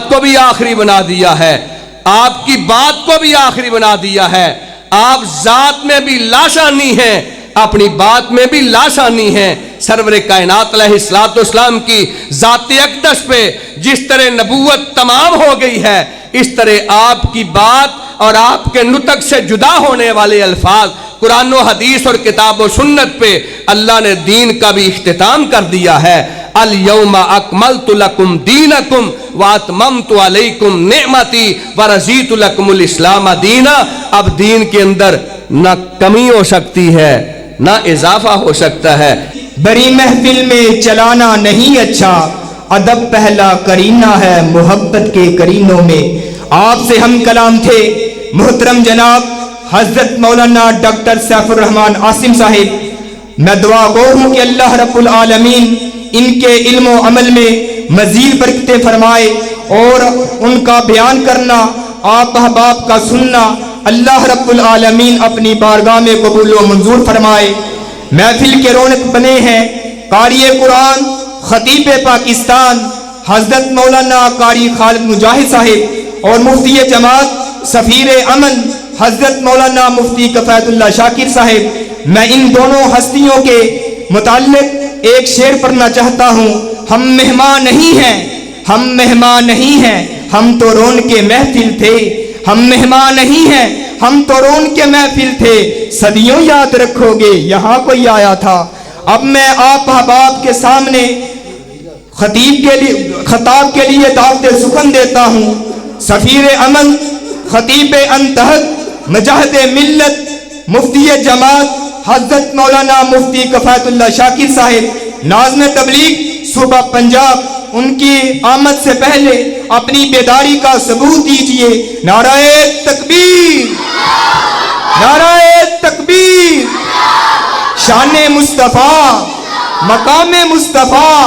کائنات کو بھی آخری بنا دیا ہے، آپ کی بات کو بھی آخری بنا دیا ہے۔ آپ ذات میں بھی لاشانی ہیں، اپنی بات میں بھی لاشانی ہیں۔ سرور کائنات علیہ السلام کی ذات اقدس پہ جس طرح نبوت تمام ہو گئی ہے، اس طرح آپ کی بات اور آپ کے نطق سے جدا ہونے والے الفاظ قرآن و حدیث اور کتاب و سنت پہ اللہ نے دین کا بھی اختتام کر دیا ہے۔ الیوم اکملت لکم دینکم واتممت علیکم نعمتی ورضیت لکم الاسلام دینا۔ اب دین کے اندر نہ کمی ہو سکتی ہے نہ اضافہ ہو سکتا ہے۔ بڑی محفل میں چلانا نہیں اچھا، ادب پہلا کرینہ ہے محبت کے کرینوں میں۔ آپ سے ہم کلام تھے محترم جناب حضرت مولانا ڈاکٹر سیف الرحمن عاصم صاحب۔ میں دعا گو ہوں کہ اللہ رب العالمین ان کے علم و عمل میں مزید برکتیں فرمائے، اور ان کا بیان کرنا، آپ احباب کا سننا اللہ رب العالمین اپنی بارگاہ میں قبول و منظور فرمائے۔ محفل کے رونق بنے ہیں قاری قرآن خطیب پاکستان حضرت مولانا قاری خالد مجاہد صاحب اور مفتی جماعت سفیر امن حضرت مولانا مفتی کفایت اللہ شاکر صاحب۔ میں ان دونوں ہستیوں کے متعلق ایک شعر پڑھنا چاہتا ہوں۔ ہم مہمان نہیں ہیں، ہم مہمان نہیں ہیں، ہم تو رون کے محفل تھے۔ ہم مہمان نہیں ہیں، ہم تو رون کے محفل تھے، صدیوں یاد رکھو گے یہاں کوئی آیا تھا۔ اب میں آپ احباب کے سامنے خطاب کے لیے دعوت سخن دیتا ہوں۔ سفیر امن، خطیب انتہد، مجاہد ملت، مفتی جماعت حضرت مولانا مفتی کفایت اللہ شاکر صاحب، ناظم تبلیغ صوبہ پنجاب، ان کی آمد سے پہلے اپنی بیداری کا ثبوت دیجئے۔ نعرہ تکبیر، نعرہ تکبیر، شان مصطفیٰ، مقام مصطفیٰ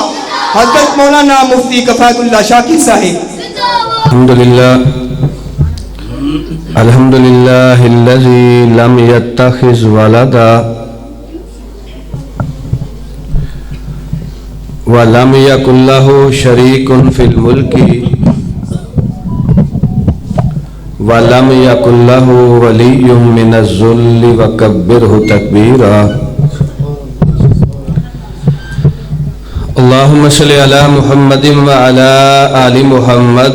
حضرت مولانا مفتی کفایت اللہ شاکر صاحب۔ الحمدللہ الذی لم یتخذ ولدا وَلَمْ يَكُنْ لَهُ شَرِيكٌ فِي الْمُلْكِ وَلَمْ يَكُنْ لَهُ وَلِيٌّ مِّنَ الذُّلِّ وَكَبِّرْهُ تَكْبِيرًا۔ اللهم صل على محمد وعلى آل محمد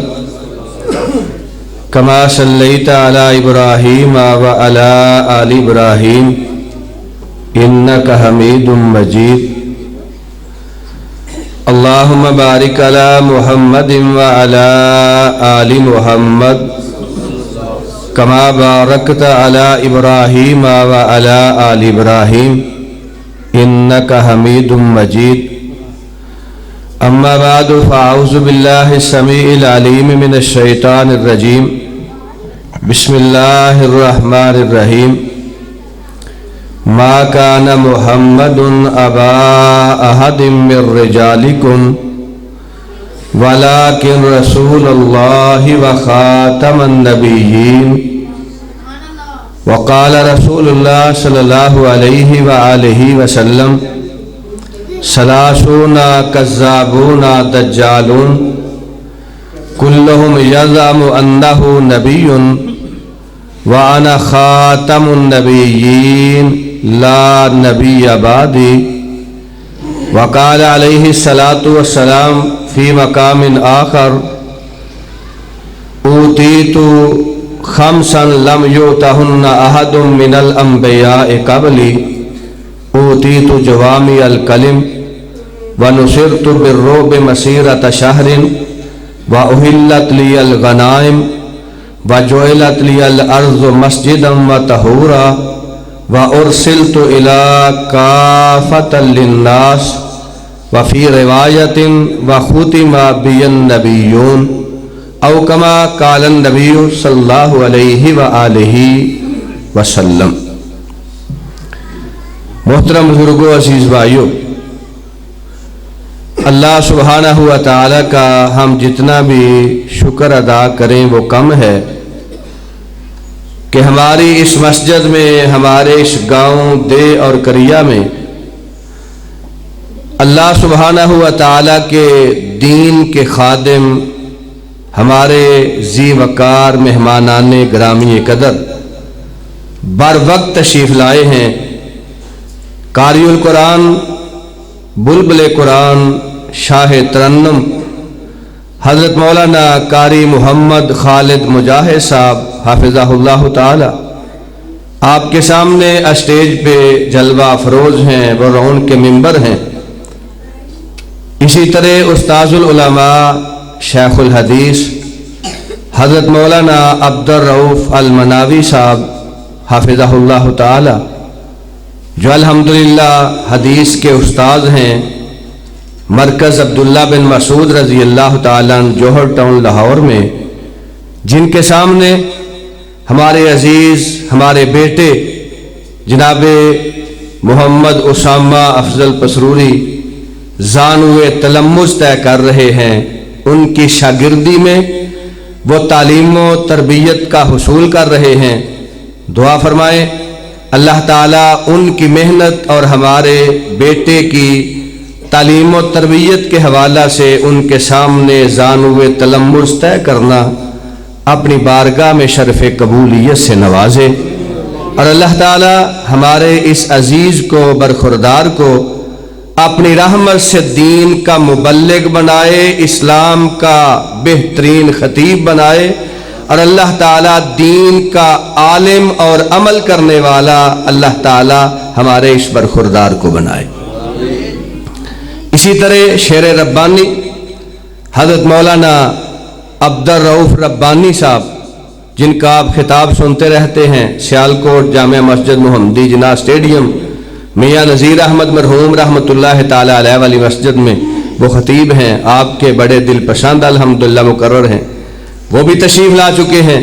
كما صليت على إبراهيم وعلى آل إبراهيم إنك حميد مجيد۔ اللهم بارك على محمد وعلى آل محمد كما باركت على إبراهيم وعلى آل إبراهيم إنك حميد مجيد۔ أما بعد فأعوذ بالله السميع العليم من الشيطان الرجيم، بسم الله الرحمن الرحيم۔ ما كان محمد أبا أحد من رجالكم ولكن رسول الله وخاتم النبيين۔ وقال رسول الله صلى الله عليه وآله وسلم: ثلاثون كذابون دجالون كلهم يزعم أنه نبي وأنا خاتم النبيين لا نبي بعدي۔ وقال عليه الصلاة والسلام في مقام آخر: أوتيت خمسا لم يؤتهن أحد من الأنبياء قبلي، أوتيت جوامع الكلم ونصرت بالرعب مسيرة شهر وأحلت لي الغنائم وجعلت لي الأرض مسجدا وطهورا وأرسلت إلى كافة للناس، وفي رواية وختم بي النبيون، أو كما قال النبي صلى الله عليه وآله وسلم۔ محترم بزرگوں، عزیز بھائیوں، اللہ سبحانہ و تعالیٰ کا ہم جتنا بھی شکر ادا کریں وہ کم ہے کہ ہماری اس مسجد میں، ہمارے اس گاؤں دے اور قریہ میں اللہ سبحانہ و تعالیٰ کے دین کے خادم ہمارے ذی وقار مہمانان گرامی قدر بر وقت تشریف لائے ہیں، قاری القرآن، بلبل قرآن، شاہ ترنم حضرت مولانا قاری محمد خالد مجاہد صاحب حافظہ اللہ تعالی آپ کے سامنے اسٹیج پہ جلوہ افروز ہیں، وہ رون کے ممبر ہیں۔ اسی طرح استاذ العلماء شیخ الحدیث حضرت مولانا عبد الرؤوف المناوی صاحب حافظہ اللہ تعالی جو الحمدللہ حدیث کے استاذ ہیں، مرکز عبداللہ بن مسعود رضی اللہ تعالیٰ عنہ جوہر ٹاؤن لاہور میں، جن کے سامنے ہمارے عزیز ہمارے بیٹے جناب محمد اسامہ افضل پسروری زانوئے تلمذ طے کر رہے ہیں، ان کی شاگردی میں وہ تعلیم و تربیت کا حصول کر رہے ہیں۔ دعا فرمائیں اللہ تعالیٰ ان کی محنت اور ہمارے بیٹے کی تعلیم و تربیت کے حوالہ سے ان کے سامنے زانوئے تلمذ طے کرنا اپنی بارگاہ میں شرف قبولیت سے نوازے، اور اللہ تعالیٰ ہمارے اس عزیز کو برخوردار کو اپنی رحمت سے دین کا مبلغ بنائے، اسلام کا بہترین خطیب بنائے، اور اللہ تعالیٰ دین کا عالم اور عمل کرنے والا اللہ تعالیٰ ہمارے اس برخوردار کو بنائے۔ اسی طرح شعر ربانی حضرت مولانا عبد الرؤوف ربانی صاحب، جن کا آپ خطاب سنتے رہتے ہیں، سیالکوٹ جامع مسجد محمدی جناح اسٹیڈیم، میاں نذیر احمد مرحوم رحمۃ اللہ تعالی علیہ والی مسجد میں وہ خطیب ہیں، آپ کے بڑے دل پسند الحمدللہ مقرر ہیں، وہ بھی تشریف لا چکے ہیں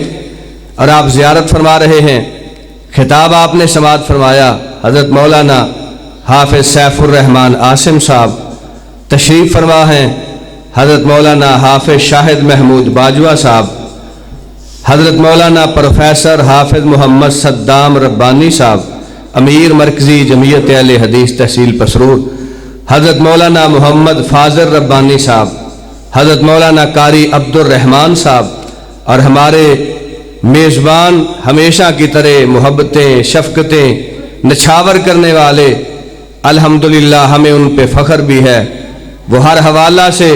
اور آپ زیارت فرما رہے ہیں۔ خطاب آپ نے سماعت فرمایا، حضرت مولانا حافظ سیف الرحمان عاصم صاحب تشریف فرما ہیں، حضرت مولانا حافظ شاہد محمود باجوہ صاحب، حضرت مولانا پروفیسر حافظ محمد صدام ربانی صاحب امیر مرکزی جمعیت اہل حدیث تحصیل پسرور، حضرت مولانا محمد فاضل ربانی صاحب، حضرت مولانا قاری عبد الرحمان صاحب، اور ہمارے میزبان ہمیشہ کی طرح محبتیں شفقتیں نچھاور کرنے والے، الحمدللہ ہمیں ان پہ فخر بھی ہے، وہ ہر حوالہ سے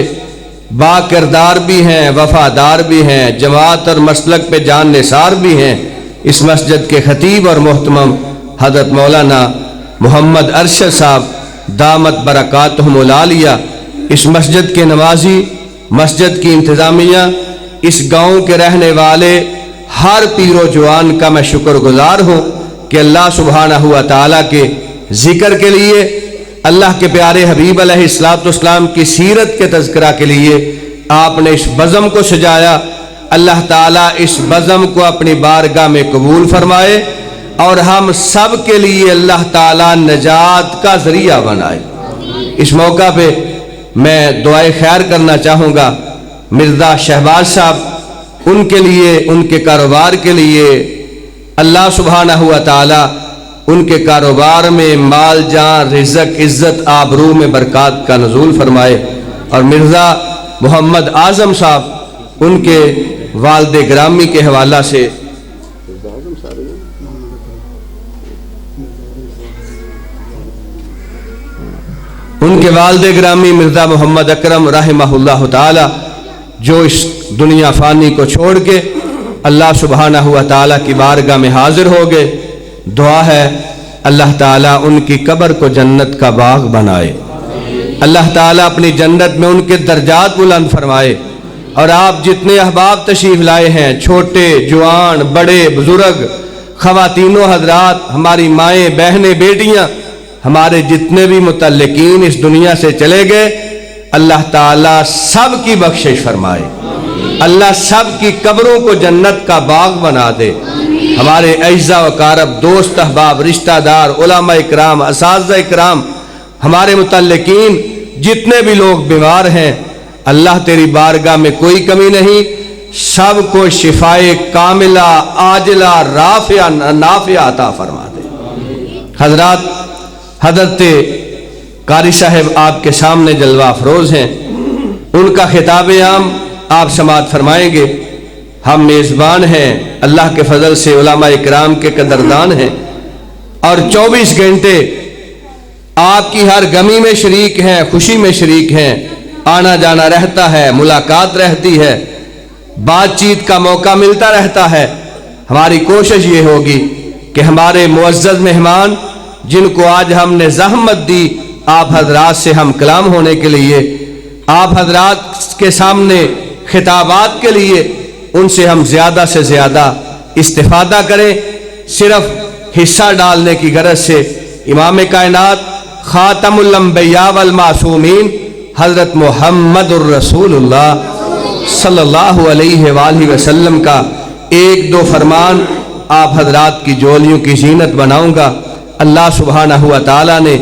با کردار بھی ہیں، وفادار بھی ہیں، جماعت اور مسلک پہ جان نثار بھی ہیں۔ اس مسجد کے خطیب اور محترم حضرت مولانا محمد ارشد صاحب دامت برکاتہم العالیہ، اس مسجد کے نمازی، مسجد کی انتظامیہ، اس گاؤں کے رہنے والے ہر پیر و جوان کا میں شکر گزار ہوں کہ اللہ سبحانہ و تعالیٰ کے ذکر کے لیے، اللہ کے پیارے حبیب علیہ السلام کی سیرت کے تذکرہ کے لیے آپ نے اس بزم کو سجایا۔ اللہ تعالیٰ اس بزم کو اپنی بارگاہ میں قبول فرمائے اور ہم سب کے لیے اللہ تعالیٰ نجات کا ذریعہ بنائے۔ اس موقع پہ میں دعائے خیر کرنا چاہوں گا مرزا شہباز صاحب، ان کے لیے، ان کے کاروبار کے لیے اللہ سبحانہ و تعالیٰ ان کے کاروبار میں مال جان رزق عزت آبرو میں برکات کا نزول فرمائے، اور مرزا محمد اعظم صاحب ان کے والد گرامی کے حوالہ سے ان کے والد گرامی مرزا محمد اکرم رحمہ اللہ تعالی جو اس دنیا فانی کو چھوڑ کے اللہ سبحانہ و تعالیٰ کی بارگاہ میں حاضر ہو گئے، دعا ہے اللہ تعالیٰ ان کی قبر کو جنت کا باغ بنائے، اللہ تعالیٰ اپنی جنت میں ان کے درجات بلند فرمائے، اور آپ جتنے احباب تشریف لائے ہیں، چھوٹے جوان بڑے بزرگ خواتین و حضرات، ہماری مائیں بہنیں بیٹیاں، ہمارے جتنے بھی متعلقین اس دنیا سے چلے گئے، اللہ تعالیٰ سب کی بخشش فرمائے، اللہ سب کی قبروں کو جنت کا باغ بنا دے۔ ہمارے اعزاء و اقارب دوست احباب رشتہ دار علماء اکرام اساتذہ اکرام، ہمارے متعلقین جتنے بھی لوگ بیمار ہیں، اللہ تیری بارگاہ میں کوئی کمی نہیں، سب کو شفائے کاملہ عاجلہ رافعہ نافعہ عطا فرما دے۔ حضرات، حضرت قاری صاحب آپ کے سامنے جلوہ افروز ہیں، ان کا خطاب عام آپ سماعت فرمائیں گے۔ ہم میزبان ہیں، اللہ کے فضل سے علماء اکرام کے قدردان ہیں، اور 24 گھنٹے آپ کی ہر غمی میں شریک ہیں، خوشی میں شریک ہیں، آنا جانا رہتا ہے، ملاقات رہتی ہے، بات چیت کا موقع ملتا رہتا ہے۔ ہماری کوشش یہ ہوگی کہ ہمارے معزز مہمان جن کو آج ہم نے زحمت دی آپ حضرات سے ہم کلام ہونے کے لیے، آپ حضرات کے سامنے خطابات کے لیے، ان سے ہم زیادہ سے زیادہ استفادہ کریں۔ صرف حصہ ڈالنے کی غرض سے امام کائنات خاتم الانبیاء والمعصومین حضرت محمد الرسول اللہ صلی اللہ علیہ وآلہ وسلم کا ایک دو فرمان آپ حضرات کی جولیوں کی زینت بناؤں گا۔ اللہ سبحانہ و تعالیٰ نے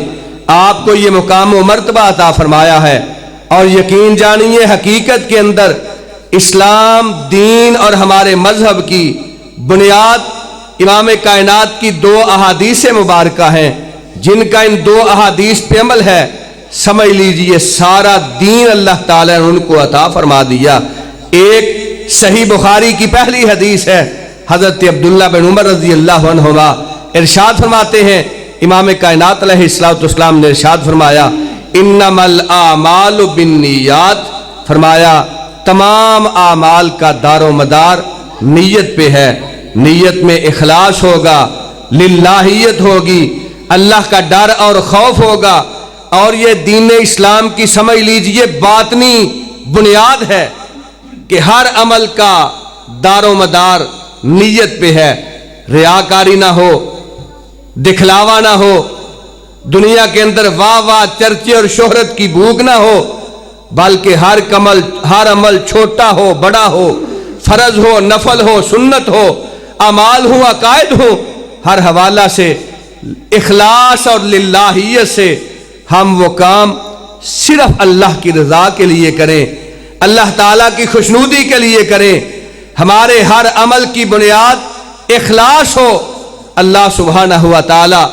آپ کو یہ مقام و مرتبہ عطا فرمایا ہے، اور یقین جانیے حقیقت کے اندر اسلام دین اور ہمارے مذہب کی بنیاد امام کائنات کی 2 احادیث مبارکہ ہیں، جن کا ان 2 احادیث پہ عمل ہے، سمجھ لیجئے سارا دین اللہ تعالیٰ نے ان کو عطا فرما دیا۔ ایک صحیح بخاری کی پہلی حدیث ہے، حضرت عبداللہ بن عمر رضی اللہ عنہما ارشاد فرماتے ہیں، امام کائنات علیہ السلام نے ارشاد فرمایا، انما الاعمال بالنیات، فرمایا تمام اعمال کا دار و مدار نیت پہ ہے۔ نیت میں اخلاص ہوگا، للہیت ہوگی، اللہ کا ڈر اور خوف ہوگا، اور یہ دین اسلام کی سمجھ لیجئے باطنی بنیاد ہے کہ ہر عمل کا دار و مدار نیت پہ ہے۔ ریاکاری نہ ہو، دکھلاوا نہ ہو، دنیا کے اندر واہ واہ چرچے اور شہرت کی بھوک نہ ہو، بلکہ ہر عمل چھوٹا ہو بڑا ہو، فرض ہو نفل ہو سنت ہو، اعمال ہو عقائد ہو، ہر حوالہ سے اخلاص اور للہیت سے ہم وہ کام صرف اللہ کی رضا کے لیے کریں، اللہ تعالیٰ کی خوشنودی کے لیے کریں۔ ہمارے ہر عمل کی بنیاد اخلاص ہو، اللہ سبحانہ و تعالیٰ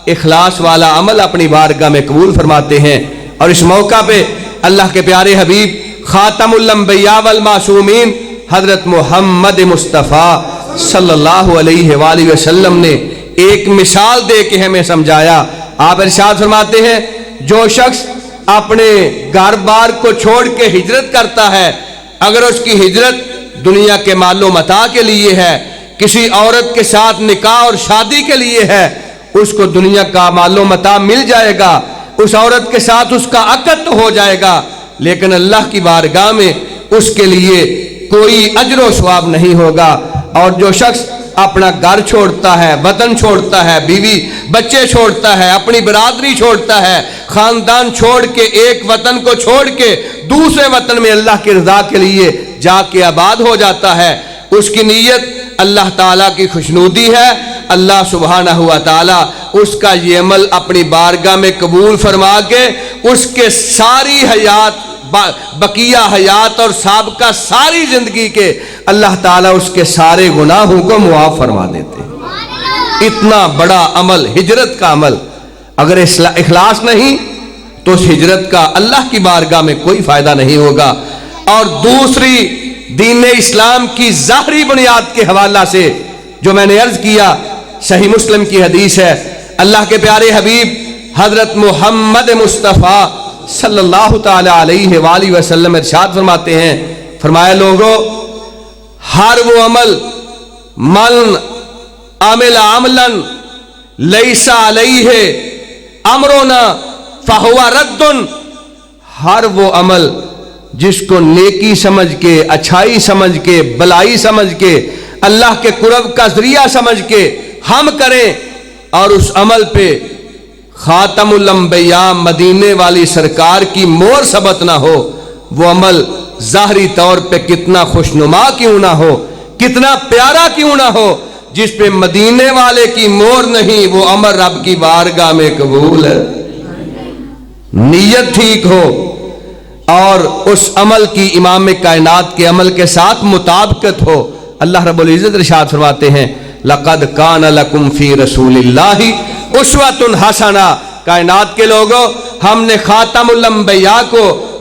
اخلاص والا عمل اپنی بارگاہ میں قبول فرماتے ہیں۔ اور اس موقع پہ اللہ کے پیارے حبیب خاتم الانبیاء والمعصومین حضرت محمد مصطفیٰ صلی اللہ علیہ وآلہ وسلم نے ایک مثال دے کے ہمیں سمجھایا۔ آپ ارشاد فرماتے ہیں، جو شخص اپنے گھر بار کو چھوڑ کے ہجرت کرتا ہے، اگر اس کی ہجرت دنیا کے مال و متاع کے لیے ہے، کسی عورت کے ساتھ نکاح اور شادی کے لیے ہے، اس کو دنیا کا مال و متاع مل جائے گا، اس عورت کے ساتھ اس کا عقد تو ہو جائے گا، لیکن اللہ کی بارگاہ میں اس کے لیے کوئی اجر و ثواب نہیں ہوگا۔ اور جو شخص اپنا گھر چھوڑتا ہے، وطن چھوڑتا ہے، بیوی بچے چھوڑتا ہے، اپنی برادری چھوڑتا ہے، خاندان چھوڑ کے ایک وطن کو چھوڑ کے دوسرے وطن میں اللہ کی رضا کے لیے جا کے آباد ہو جاتا ہے، اس کی نیت اللہ تعالیٰ کی خوشنودی ہے، اللہ سبحانہ و تعالیٰ اس کا یہ عمل اپنی بارگاہ میں قبول فرما کے اس کے ساری حیات بقیہ حیات اور سابقہ ساری زندگی کے اللہ تعالیٰ اس کے سارے گناہوں کو معاف فرما دیتے ہیں۔ اتنا بڑا عمل ہجرت کا عمل، اگر اخلاص نہیں تو اس ہجرت کا اللہ کی بارگاہ میں کوئی فائدہ نہیں ہوگا۔ اور دوسری دین اسلام کی ظاہری بنیاد کے حوالہ سے جو میں نے عرض کیا، صحیح مسلم کی حدیث ہے، اللہ کے پیارے حبیب حضرت محمد مصطفیٰ صلی اللہ تعالی علیہ وآلہ وسلم ارشاد فرماتے ہیں، فرمایا لوگوں، ہر وہ عمل من عمل عملا لیس علیہ امرنا فہو رد، ہر وہ عمل جس کو نیکی سمجھ کے، اچھائی سمجھ کے، بلائی سمجھ کے، اللہ کے قرب کا ذریعہ سمجھ کے ہم کریں، اور اس عمل پہ خاتم الانبیاء مدینے والی سرکار کی مہر ثبت نہ ہو، وہ عمل ظاہری طور پہ کتنا خوشنما کیوں نہ ہو، کتنا پیارا کیوں نہ ہو، جس پہ مدینے والے کی مہر نہیں، وہ عمل رب کی بارگاہ میں قبول ہے۔ نیت ٹھیک ہو اور اس عمل کی امام کائنات کے عمل کے ساتھ مطابقت ہو، اللہ رب العزت ارشاد فرماتے ہیں، لَقَدْ كَانَ لَكُمْ فِي رَسُولِ اللَّهِ أُسْوَةٌ حَسَنَةٌ، کائنات کے لوگوں، ہم نے خاتم الانبیاء کو